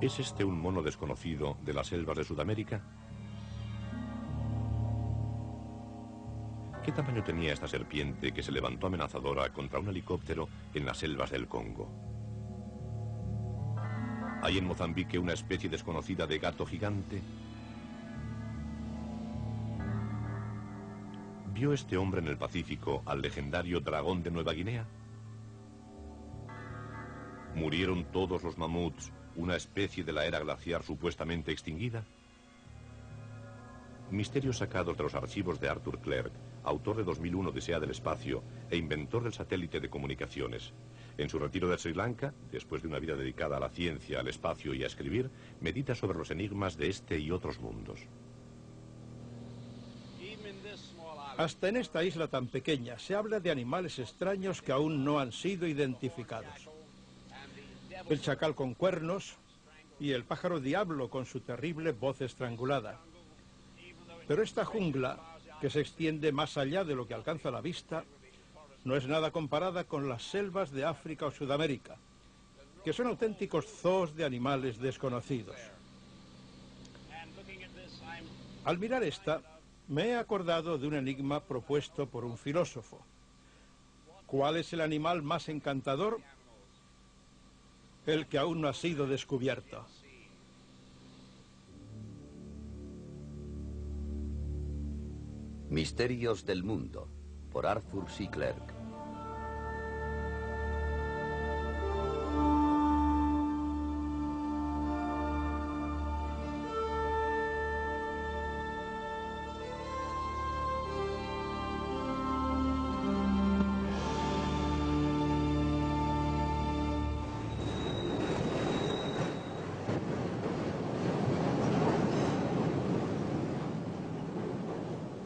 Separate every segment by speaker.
Speaker 1: ¿Es este un mono desconocido de las selvas de Sudamérica? ¿Qué tamaño tenía esta serpiente que se levantó amenazadora contra un helicóptero en las selvas del Congo? ¿Hay en Mozambique una especie desconocida de gato gigante? ¿Vio este hombre en el Pacífico al legendario dragón de Nueva Guinea? ¿Murieron todos los mamuts, una especie de la era glaciar supuestamente extinguida? Misterios sacados de los archivos de Arthur Clarke, autor de 2001 Odisea del espacio e inventor del satélite de comunicaciones. En su retiro de Sri Lanka, después de una vida dedicada a la ciencia, al espacio y a escribir, medita sobre los enigmas de este y otros mundos.
Speaker 2: Hasta en esta isla tan pequeña se habla de animales extraños que aún no han sido identificados. El chacal con cuernos y el pájaro diablo con su terrible voz estrangulada. Pero esta jungla, que se extiende más allá de lo que alcanza la vista, no es nada comparada con las selvas de África o Sudamérica, que son auténticos zoos de animales desconocidos. Al mirar esta, me he acordado de un enigma propuesto por un filósofo. ¿Cuál es el animal más encantador? El que aún no ha sido descubierto.
Speaker 3: Misterios del mundo, por Arthur C. Clarke.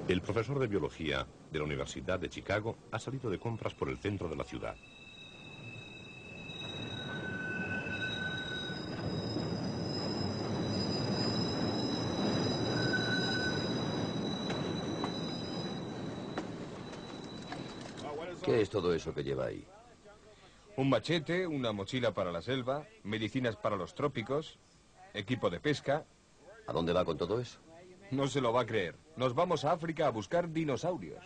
Speaker 1: El profesor de biología de la Universidad de Chicago ha salido de compras por el centro de la ciudad.
Speaker 3: ¿Qué es todo eso que lleva ahí?
Speaker 4: Un machete, una mochila para la selva, medicinas para los trópicos, equipo de pesca.
Speaker 3: ¿A dónde va con todo eso?
Speaker 4: No se lo va a creer. Nos vamos a África a buscar dinosaurios.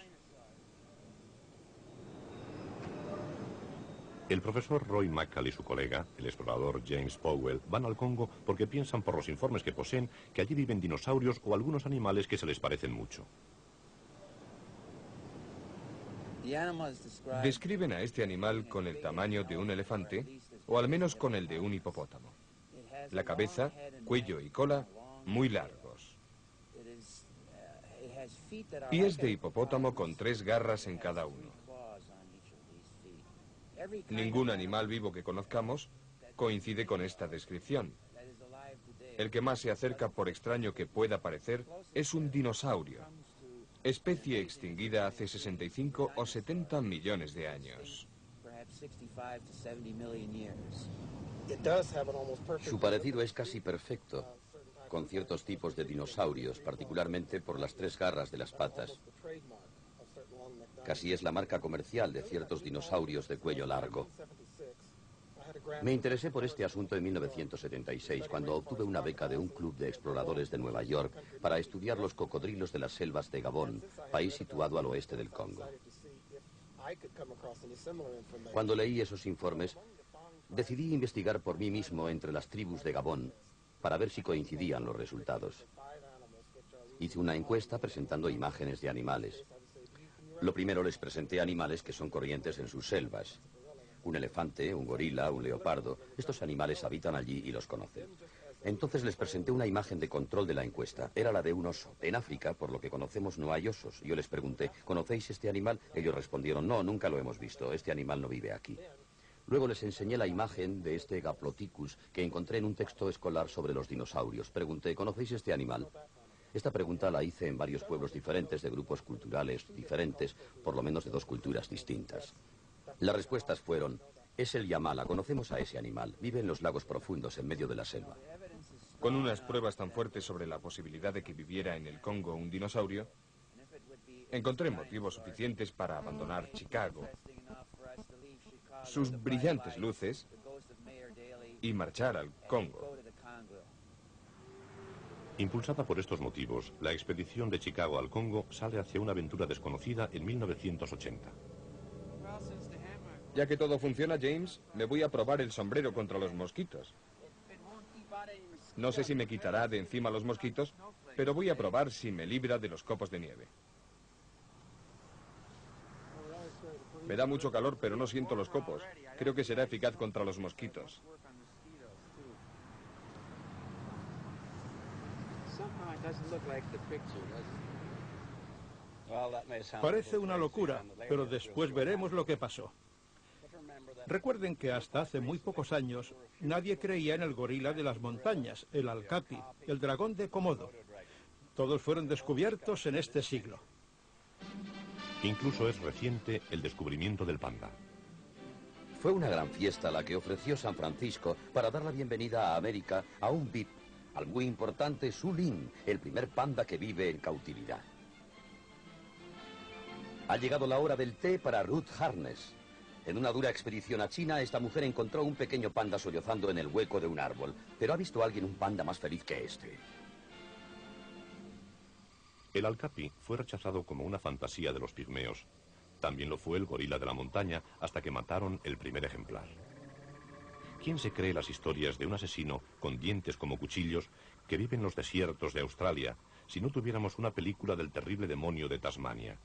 Speaker 1: El profesor Roy McCall y su colega, el explorador James Powell, van al Congo porque piensan por los informes que poseen que allí viven dinosaurios o algunos animales que se les parecen mucho.
Speaker 4: Describen a este animal con el tamaño de un elefante, o al menos con el de un hipopótamo. La cabeza, cuello y cola muy largos. Pies de hipopótamo con 3 garras en cada uno. Ningún animal vivo que conozcamos coincide con esta descripción. El que más se acerca, por extraño que pueda parecer, es un dinosaurio, especie extinguida hace 65 o 70 millones de años.
Speaker 3: Su parecido es casi perfecto con ciertos tipos de dinosaurios, particularmente por las 3 garras de las patas. Casi es la marca comercial de ciertos dinosaurios de cuello largo. Me interesé por este asunto en 1976, cuando obtuve una beca de un club de exploradores de Nueva York para estudiar los cocodrilos de las selvas de Gabón, país situado al oeste del Congo. Cuando leí esos informes, decidí investigar por mí mismo entre las tribus de Gabón para ver si coincidían los resultados. Hice una encuesta presentando imágenes de animales. Lo primero les presenté animales que son corrientes en sus selvas. Un elefante, un gorila, un leopardo. Estos animales habitan allí y los conocen. Entonces les presenté una imagen de control de la encuesta. Era la de un oso. En África, por lo que conocemos, no hay osos. Yo les pregunté, ¿conocéis este animal? Ellos respondieron, no, nunca lo hemos visto. Este animal no vive aquí. Luego les enseñé la imagen de este Gaploticus que encontré en un texto escolar sobre los dinosaurios. Pregunté, ¿conocéis este animal? Esta pregunta la hice en varios pueblos diferentes, de grupos culturales diferentes, por lo menos de 2 culturas distintas. Las respuestas fueron, es el yamala, conocemos a ese animal, vive en los lagos profundos en medio de la selva.
Speaker 4: Con unas pruebas tan fuertes sobre la posibilidad de que viviera en el Congo un dinosaurio, encontré motivos suficientes para abandonar Chicago, sus brillantes luces, y marchar al Congo.
Speaker 1: Impulsada por estos motivos, la expedición de Chicago al Congo sale hacia una aventura desconocida en 1980.
Speaker 4: Ya que todo funciona, James, me voy a probar el sombrero contra los mosquitos. No sé si me quitará de encima los mosquitos, pero voy a probar si me libra de los copos de nieve. Me da mucho calor, pero no siento los copos. Creo que será eficaz contra los mosquitos.
Speaker 2: Parece una locura, pero después veremos lo que pasó. Recuerden que hasta hace muy pocos años nadie creía en el gorila de las montañas, el Alcapi, el dragón de Komodo. Todos fueron descubiertos en este siglo.
Speaker 1: Incluso es reciente el descubrimiento del panda.
Speaker 3: Fue una gran fiesta la que ofreció San Francisco para dar la bienvenida a América a un VIP, al muy importante Su Lin, el primer panda que vive en cautividad. Ha llegado la hora del té para Ruth Harness. En una dura expedición a China, esta mujer encontró un pequeño panda sollozando en el hueco de un árbol. Pero ¿ha visto alguien un panda más feliz que este?
Speaker 1: El Alcapi fue rechazado como una fantasía de los pigmeos. También lo fue el gorila de la montaña hasta que mataron el primer ejemplar. ¿Quién se cree las historias de un asesino con dientes como cuchillos que vive en los desiertos de Australia si no tuviéramos una película del terrible demonio de Tasmania?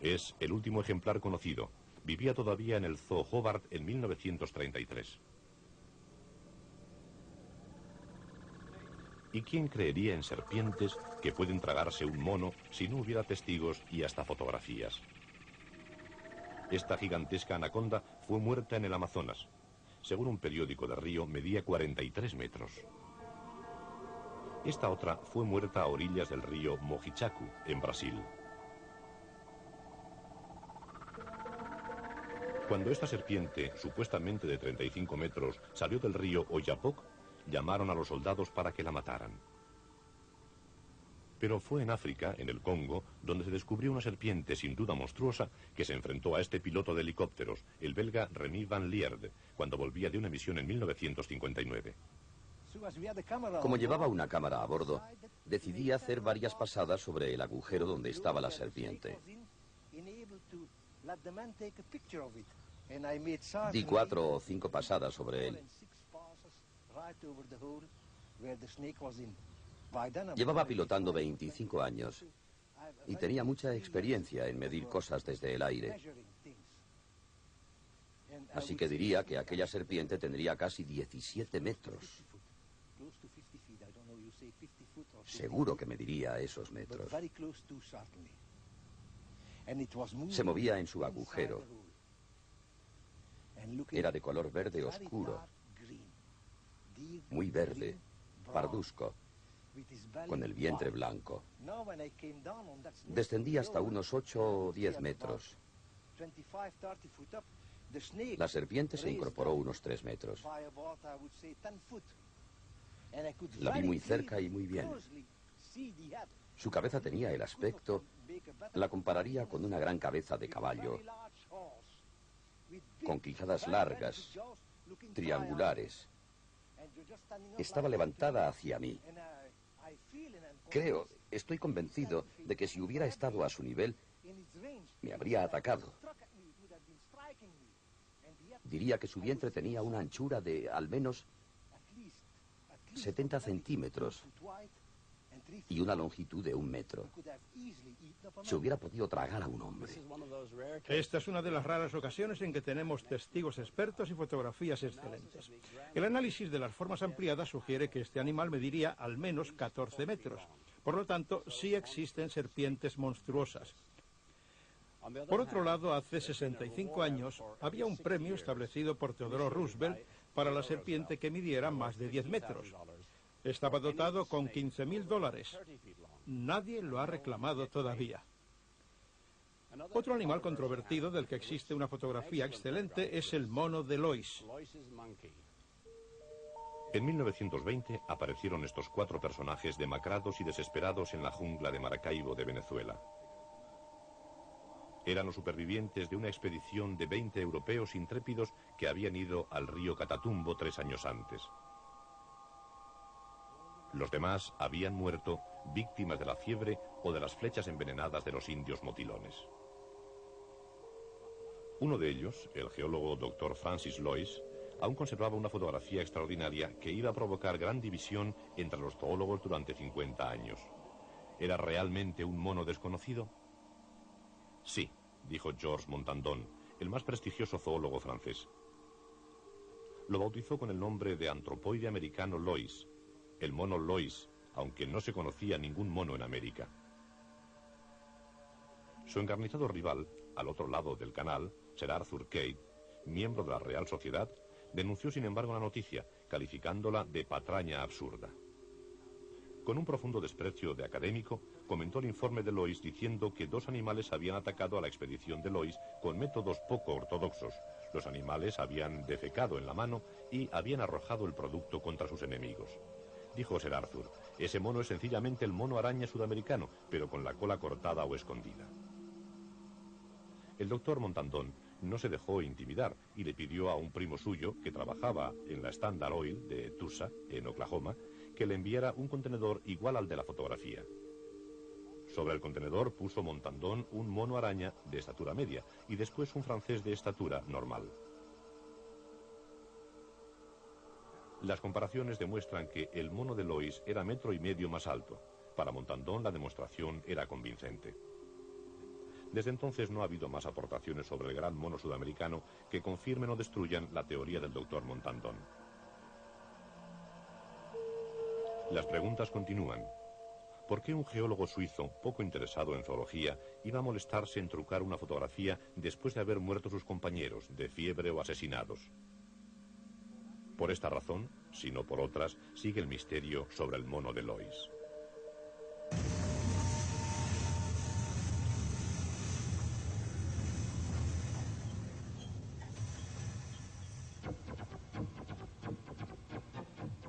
Speaker 1: Es el último ejemplar conocido. Vivía todavía en el Zoo Hobart en 1933. ¿Y quién creería en serpientes que pueden tragarse un mono si no hubiera testigos y hasta fotografías? Esta gigantesca anaconda fue muerta en el Amazonas. Según un periódico de Río, medía 43 metros. Esta otra fue muerta a orillas del río Mojichacu, en Brasil. Cuando esta serpiente, supuestamente de 35 metros, salió del río Oyapoc, llamaron a los soldados para que la mataran. Pero fue en África, en el Congo, donde se descubrió una serpiente sin duda monstruosa que se enfrentó a este piloto de helicópteros, el belga Remy Van Lierde, cuando volvía de una misión en 1959.
Speaker 3: Como llevaba una cámara a bordo, decidí hacer varias pasadas sobre el agujero donde estaba la serpiente. Di 4 o 5 pasadas sobre él. Llevaba pilotando 25 años y tenía mucha experiencia en medir cosas desde el aire. Así que diría que aquella serpiente tendría casi 17 metros. Seguro que mediría esos metros. Se movía en su agujero. Era de color verde oscuro, muy verde, parduzco, con el vientre blanco. Descendí hasta unos 8 o 10 metros. La serpiente se incorporó unos 3 metros. La vi muy cerca y muy bien. Su cabeza tenía el aspecto, la compararía con una gran cabeza de caballo, con quijadas largas, triangulares. Estaba levantada hacia mí. Estoy convencido de que si hubiera estado a su nivel, me habría atacado. Diría que su vientre tenía una anchura de al menos 70 centímetros y una longitud de 1 metro. Se hubiera podido tragar a un hombre.
Speaker 2: Esta es una de las raras ocasiones en que tenemos testigos expertos y fotografías excelentes. El análisis de las formas ampliadas sugiere que este animal mediría al menos 14 metros. Por lo tanto, sí existen serpientes monstruosas. Por otro lado, hace 65 años había un premio establecido por Theodore Roosevelt para la serpiente que midiera más de 10 metros. Estaba dotado con $15.000. Nadie lo ha reclamado todavía. Otro animal controvertido del que existe una fotografía excelente es el mono de Lois.
Speaker 1: En 1920 aparecieron estos 4 personajes demacrados y desesperados en la jungla de Maracaibo de Venezuela. Eran los supervivientes de una expedición de 20 europeos intrépidos que habían ido al río Catatumbo 3 años antes. Los demás habían muerto víctimas de la fiebre o de las flechas envenenadas de los indios motilones. Uno de ellos, el geólogo Dr. Francis Lois, aún conservaba una fotografía extraordinaria que iba a provocar gran división entre los zoólogos durante 50 años. ¿Era realmente un mono desconocido? Sí, dijo Georges Montandon, el más prestigioso zoólogo francés. Lo bautizó con el nombre de antropoide americano Lois, el mono Lois, aunque no se conocía ningún mono en América. Su encarnizado rival, al otro lado del canal, Sir Arthur Keith, miembro de la Real Sociedad, denunció sin embargo la noticia, calificándola de patraña absurda. Con un profundo desprecio de académico, comentó el informe de Lois diciendo que 2 animales habían atacado a la expedición de Lois con métodos poco ortodoxos. Los animales habían defecado en la mano y habían arrojado el producto contra sus enemigos. Dijo Sir Arthur, ese mono es sencillamente el mono araña sudamericano, pero con la cola cortada o escondida. El doctor Montandon no se dejó intimidar y le pidió a un primo suyo, que trabajaba en la Standard Oil de Tulsa, en Oklahoma, que le enviara un contenedor igual al de la fotografía. Sobre el contenedor puso Montandon un mono araña de estatura media y después un francés de estatura normal. Las comparaciones demuestran que el mono de Lois era 1,5 metros más alto. Para Montandon la demostración era convincente. Desde entonces no ha habido más aportaciones sobre el gran mono sudamericano que confirmen o destruyan la teoría del doctor Montandon. Las preguntas continúan. ¿Por qué un geólogo suizo, poco interesado en zoología, iba a molestarse en trucar una fotografía después de haber muerto sus compañeros, de fiebre o asesinados? Por esta razón, si no por otras, sigue el misterio sobre el mono de Lois.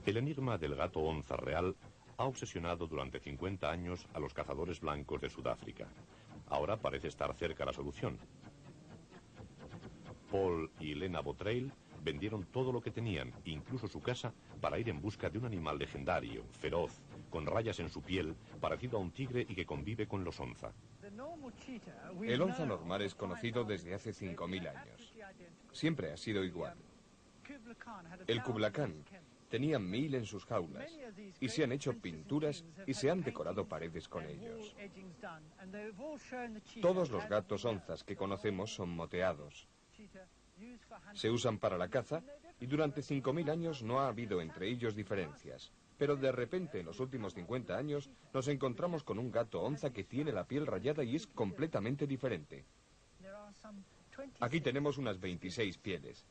Speaker 1: El enigma del gato onza real ha obsesionado durante 50 años a los cazadores blancos de Sudáfrica. Ahora parece estar cerca la solución. Paul y Lena Bottrail vendieron todo lo que tenían, incluso su casa, para ir en busca de un animal legendario, feroz, con rayas en su piel, parecido a un tigre y que convive con los onza.
Speaker 4: El onza normal es conocido desde hace 5000 años. Siempre ha sido igual. El Kubla Khan tenía 1000 en sus jaulas y se han hecho pinturas y se han decorado paredes con ellos. Todos los gatos onzas que conocemos son moteados. Se usan para la caza y durante 5000 años no ha habido entre ellos diferencias. Pero de repente, en los últimos 50 años, nos encontramos con un gato onza que tiene la piel rayada y es completamente diferente. Aquí tenemos unas 26 pieles.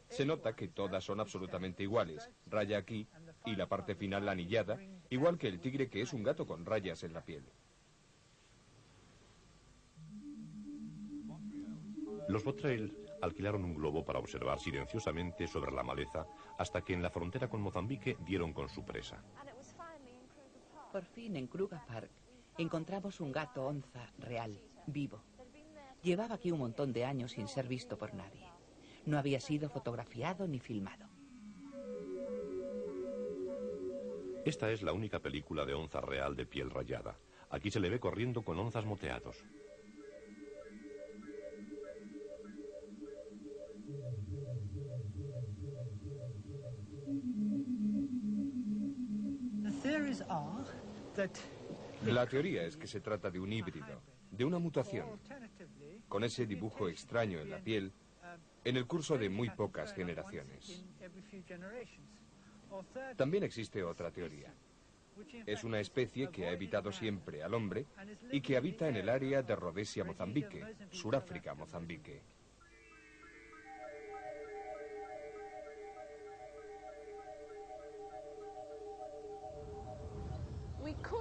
Speaker 4: Se nota que todas son absolutamente iguales. Raya aquí y la parte final anillada, igual que el tigre, que es un gato con rayas en la piel.
Speaker 1: Los Bottrail alquilaron un globo para observar silenciosamente sobre la maleza hasta que en la frontera con Mozambique dieron con su presa.
Speaker 5: Por fin, en Kruger Park, encontramos un gato onza real, vivo. Llevaba aquí un montón de años sin ser visto por nadie. No había sido fotografiado ni filmado.
Speaker 1: Esta es la única película de onza real de piel rayada. Aquí se le ve corriendo con onzas moteados.
Speaker 4: La teoría es que se trata de un híbrido, de una mutación, con ese dibujo extraño en la piel, en el curso de muy pocas generaciones. También existe otra teoría. Es una especie que ha evitado siempre al hombre y que habita en el área de Rhodesia, Mozambique, Suráfrica, Mozambique.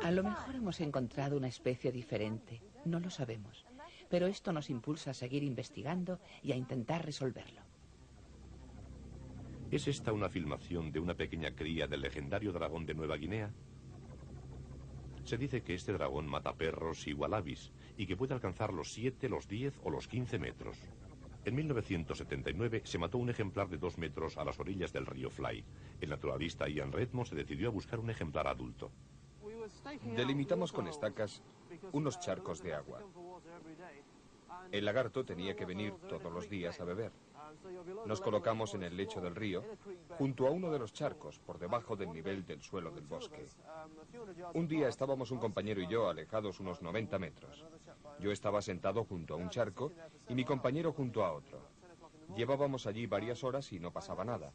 Speaker 5: A lo mejor hemos encontrado una especie diferente, no lo sabemos. Pero esto nos impulsa a seguir investigando y a intentar resolverlo.
Speaker 1: ¿Es esta una filmación de una pequeña cría del legendario dragón de Nueva Guinea? Se dice que este dragón mata perros y wallabies y que puede alcanzar los 7, los 10 o los 15 metros. En 1979 se mató un ejemplar de 2 metros a las orillas del río Fly. El naturalista Ian Redmond se decidió a buscar un ejemplar adulto.
Speaker 4: Delimitamos con estacas unos charcos de agua. El lagarto tenía que venir todos los días a beber. Nos colocamos en el lecho del río, junto a uno de los charcos, por debajo del nivel del suelo del bosque. Un día estábamos un compañero y yo alejados unos 90 metros. Yo estaba sentado junto a un charco y mi compañero junto a otro. Llevábamos allí varias horas y no pasaba nada.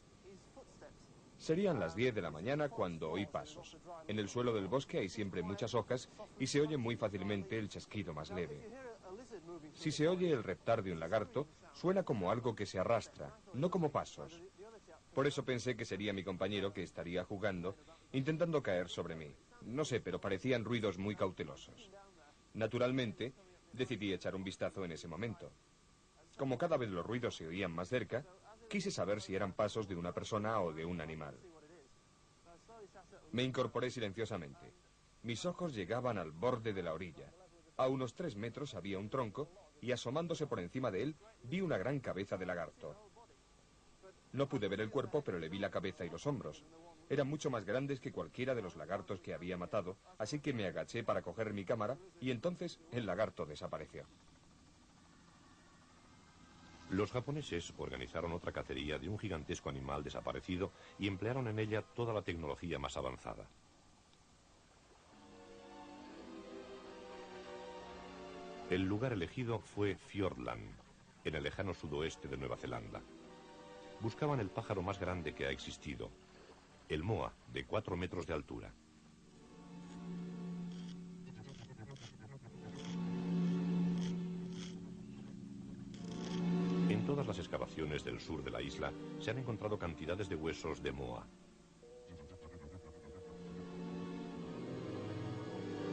Speaker 4: Serían las 10 de la mañana cuando oí pasos. En el suelo del bosque hay siempre muchas hojas y se oye muy fácilmente el chasquido más leve. Si se oye el reptar de un lagarto, suena como algo que se arrastra, no como pasos. Por eso pensé que sería mi compañero que estaría jugando, intentando caer sobre mí. No sé, pero parecían ruidos muy cautelosos. Naturalmente, decidí echar un vistazo en ese momento. Como cada vez los ruidos se oían más cerca, quise saber si eran pasos de una persona o de un animal. Me incorporé silenciosamente. Mis ojos llegaban al borde de la orilla. A unos 3 metros había un tronco y asomándose por encima de él vi una gran cabeza de lagarto. No pude ver el cuerpo, pero le vi la cabeza y los hombros. Eran mucho más grandes que cualquiera de los lagartos que había matado, así que me agaché para coger mi cámara y entonces el lagarto desapareció.
Speaker 1: Los japoneses organizaron otra cacería de un gigantesco animal desaparecido y emplearon en ella toda la tecnología más avanzada. El lugar elegido fue Fiordland, en el lejano sudoeste de Nueva Zelanda. Buscaban el pájaro más grande que ha existido, el moa, de 4 metros de altura. En todas las excavaciones del sur de la isla se han encontrado cantidades de huesos de moa.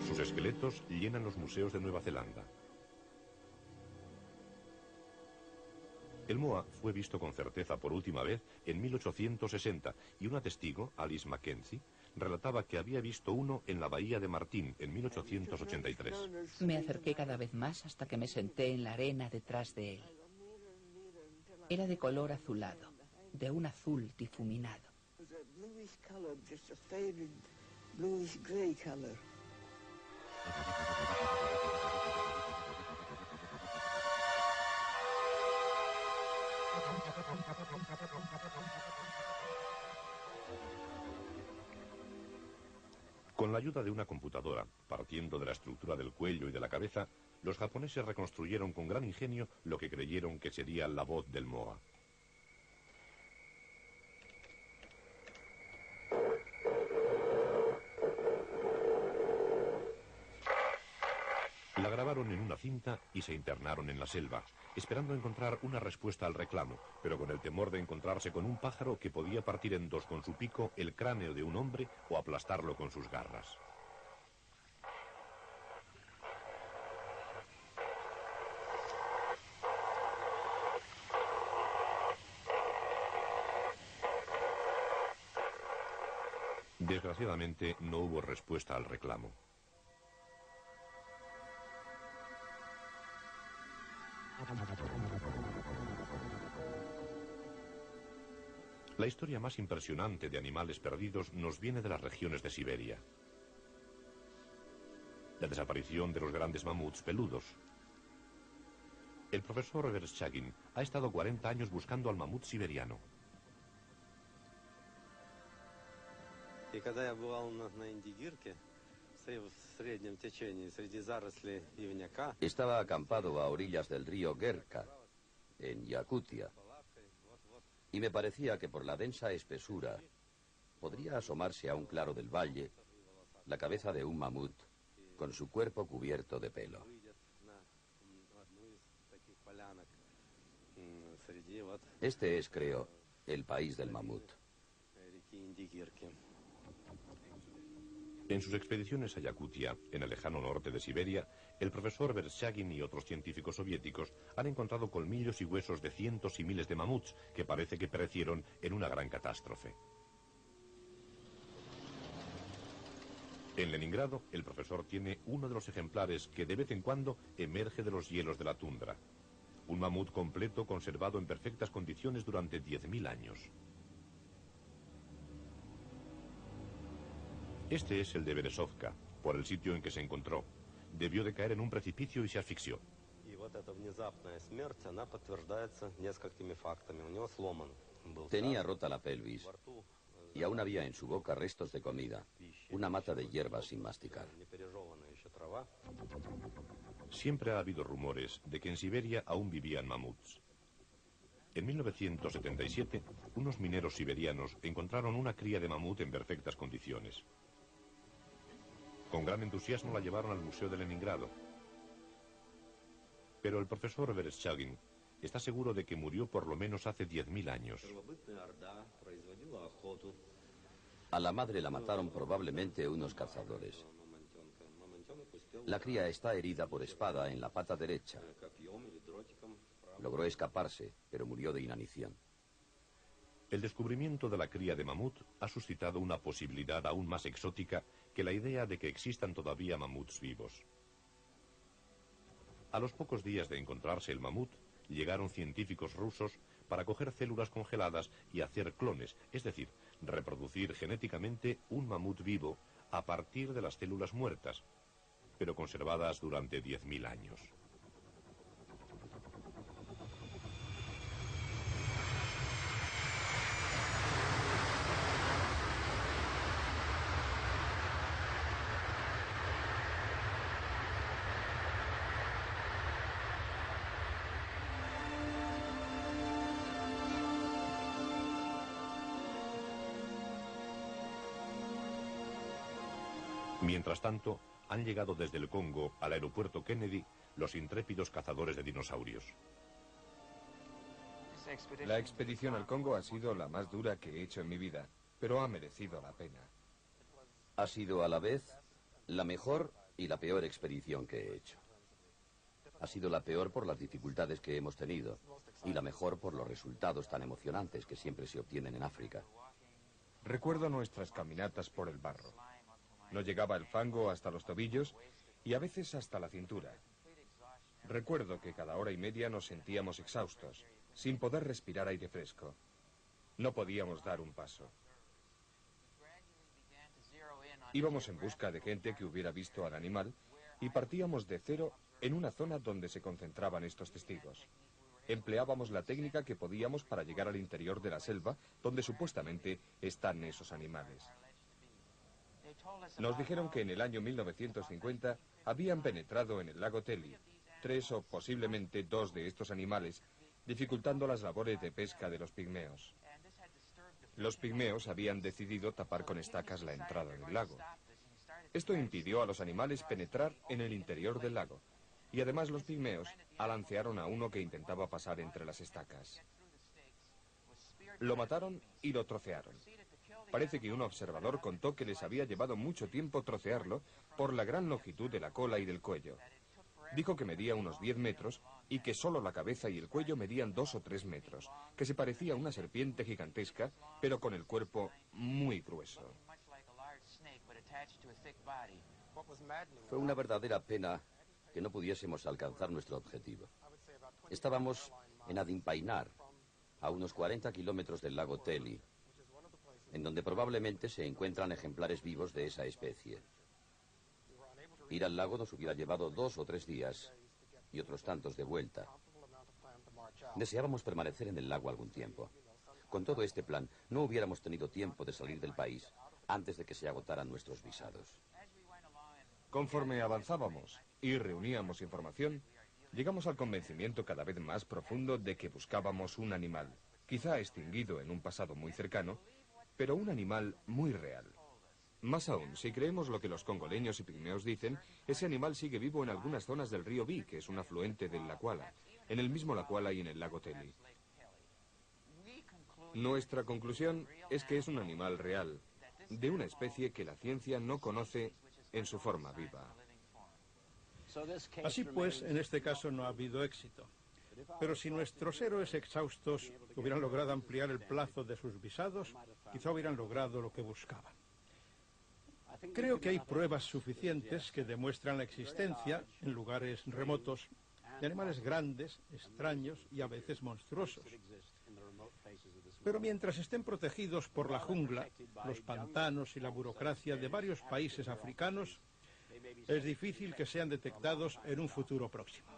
Speaker 1: Sus esqueletos llenan los museos de Nueva Zelanda. El moa fue visto con certeza por última vez en 1860 y una testigo, Alice Mackenzie, relataba que había visto uno en la bahía de Martín en 1883.
Speaker 5: Me acerqué cada vez más hasta que me senté en la arena detrás de él. Era de color azulado, de un azul difuminado.
Speaker 1: Con la ayuda de una computadora, partiendo de la estructura del cuello y de la cabeza, los japoneses reconstruyeron con gran ingenio lo que creyeron que sería la voz del moa. La grabaron en una cinta y se internaron en la selva, esperando encontrar una respuesta al reclamo, pero con el temor de encontrarse con un pájaro que podía partir en dos con su pico el cráneo de un hombre o aplastarlo con sus garras. Desgraciadamente, no hubo respuesta al reclamo. La historia más impresionante de animales perdidos nos viene de las regiones de Siberia. La desaparición de los grandes mamuts peludos. El profesor Vereshchagin ha estado 40 años buscando al mamut siberiano.
Speaker 3: Estaba acampado a orillas del río Gerka, en Yakutia, y me parecía que por la densa espesura podría asomarse a un claro del valle la cabeza de un mamut con su cuerpo cubierto de pelo. Este es, creo, el país del mamut.
Speaker 1: En sus expediciones a Yakutia, en el lejano norte de Siberia, el profesor Vereshchagin y otros científicos soviéticos han encontrado colmillos y huesos de cientos y miles de mamuts que parece que perecieron en una gran catástrofe. En Leningrado, el profesor tiene uno de los ejemplares que de vez en cuando emerge de los hielos de la tundra. Un mamut completo conservado en perfectas condiciones durante 10.000 años. Este es el de Berezovka, por el sitio en que se encontró. Debió de caer en un precipicio y se asfixió.
Speaker 3: Tenía rota la pelvis y aún había en su boca restos de comida, una mata de hierbas sin masticar.
Speaker 1: Siempre ha habido rumores de que en Siberia aún vivían mamuts. En 1977, unos mineros siberianos encontraron una cría de mamut en perfectas condiciones. Con gran entusiasmo la llevaron al Museo de Leningrado. Pero el profesor Vereshchagin está seguro de que murió por lo menos hace 10.000 años.
Speaker 3: A la madre la mataron probablemente unos cazadores. La cría está herida por espada en la pata derecha. Logró escaparse, pero murió de inanición.
Speaker 1: El descubrimiento de la cría de mamut ha suscitado una posibilidad aún más exótica que la idea de que existan todavía mamuts vivos. A los pocos días de encontrarse el mamut, llegaron científicos rusos para coger células congeladas y hacer clones, es decir, reproducir genéticamente un mamut vivo a partir de las células muertas, pero conservadas durante 10.000 años. Mientras tanto, han llegado desde el Congo al aeropuerto Kennedy los intrépidos cazadores de dinosaurios.
Speaker 4: La expedición al Congo ha sido la más dura que he hecho en mi vida, pero ha merecido la pena.
Speaker 3: Ha sido a la vez la mejor y la peor expedición que he hecho. Ha sido la peor por las dificultades que hemos tenido y la mejor por los resultados tan emocionantes que siempre se obtienen en África.
Speaker 4: Recuerdo nuestras caminatas por el barro. No llegaba el fango hasta los tobillos y a veces hasta la cintura. Recuerdo que cada hora y media nos sentíamos exhaustos, sin poder respirar aire fresco. No podíamos dar un paso. Íbamos en busca de gente que hubiera visto al animal y partíamos de cero en una zona donde se concentraban estos testigos. Empleábamos la técnica que podíamos para llegar al interior de la selva, donde supuestamente están esos animales. Nos dijeron que en el año 1950 habían penetrado en el lago Teli 3 o posiblemente 2 de estos animales, dificultando las labores de pesca de los pigmeos. Los pigmeos habían decidido tapar con estacas la entrada del lago. Esto impidió a los animales penetrar en el interior del lago, y además los pigmeos alancearon a uno que intentaba pasar entre las estacas. Lo mataron y lo trocearon. Parece que un observador contó que les había llevado mucho tiempo trocearlo por la gran longitud de la cola y del cuello. Dijo que medía unos 10 metros y que solo la cabeza y el cuello medían 2 o 3 metros, que se parecía a una serpiente gigantesca, pero con el cuerpo muy grueso.
Speaker 3: Fue una verdadera pena que no pudiésemos alcanzar nuestro objetivo. Estábamos en Adimpainar, a unos 40 kilómetros del lago Teli, en donde probablemente se encuentran ejemplares vivos de esa especie. Ir al lago nos hubiera llevado 2 o 3 días y otros tantos de vuelta. Deseábamos permanecer en el lago algún tiempo. Con todo este plan, no hubiéramos tenido tiempo de salir del país antes de que se agotaran nuestros visados.
Speaker 4: Conforme avanzábamos y reuníamos información, llegamos al convencimiento cada vez más profundo de que buscábamos un animal, quizá extinguido en un pasado muy cercano, pero un animal muy real. Más aún, si creemos lo que los congoleños y pigmeos dicen, ese animal sigue vivo en algunas zonas del río Vi, que es un afluente del Lakwala, en el mismo Lakwala y en el lago Teli. Nuestra conclusión es que es un animal real, de una especie que la ciencia no conoce en su forma viva.
Speaker 2: Así pues, en este caso no ha habido éxito. Pero si nuestros héroes exhaustos hubieran logrado ampliar el plazo de sus visados, quizá hubieran logrado lo que buscaban. Creo que hay pruebas suficientes que demuestran la existencia, en lugares remotos, de animales grandes, extraños y a veces monstruosos. Pero mientras estén protegidos por la jungla, los pantanos y la burocracia de varios países africanos, es difícil que sean detectados en un futuro próximo.